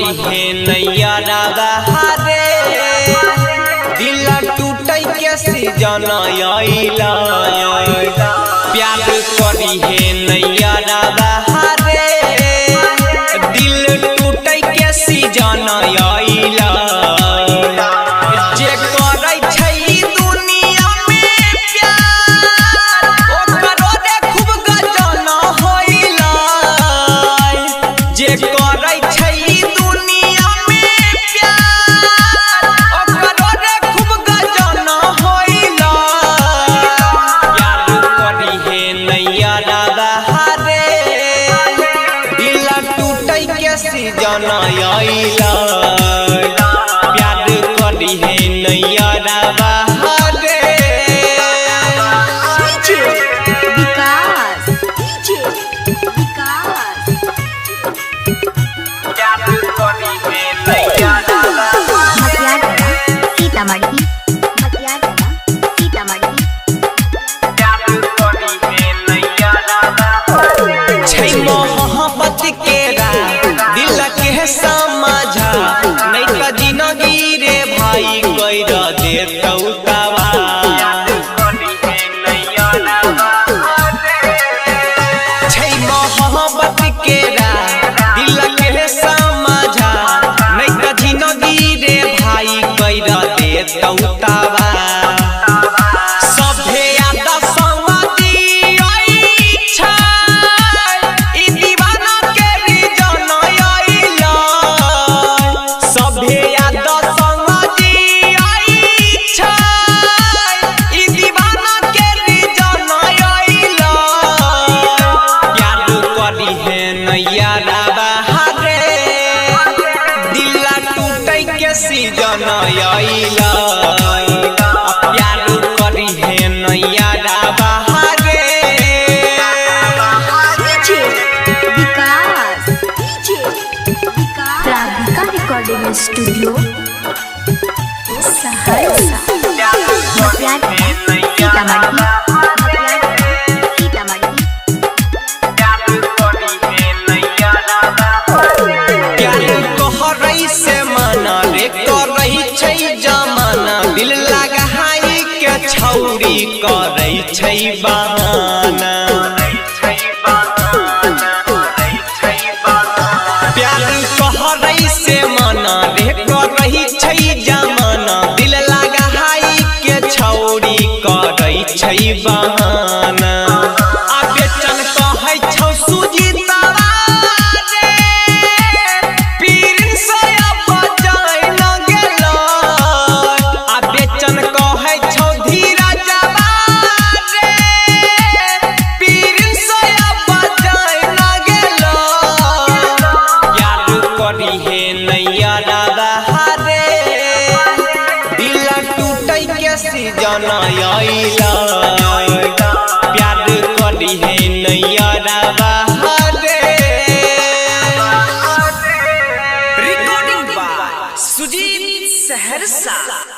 करी है नैया बहारे दिल टूटे के सीजन आइला प्यार करी है नैया बहारे दिल टूटे के सीजन आइला जे करे छै दुनिया में प्यार ओकरो रे खूब गजन होइला जे करे छै दुनिया में प्यार ओकरो रे खूब गजन होइला यार करी है नैया बहारे दिल टूटे के सीजन आइला प्यार करी है नैया बहारे विकास प्यार करी है नैया सीतामढ़ी मोहब्बत के दिल के समझा नहीं तो जिंदगी रे भाई कैर देतौ तबा मोहब्बत के दिल के समझा नहीं तो जिंदगी रे भाई कैर देतौ तबा सीजन आइला प्यार करी है नैया बहारे विकास राधिका रिकॉर्डिंग स्टूडियो सहरसा दिल लगाई के छौरी करे छै बहाना प्यार कहरै से मना रे करही छै जमाना दिल लगाई के छौरी करे छै बहाना आ बेचन कहै छौ सुजीता सीजन आइला प्यार करी है नैया बहारे रिकॉर्डिंग बाय सुजीत सहरसा।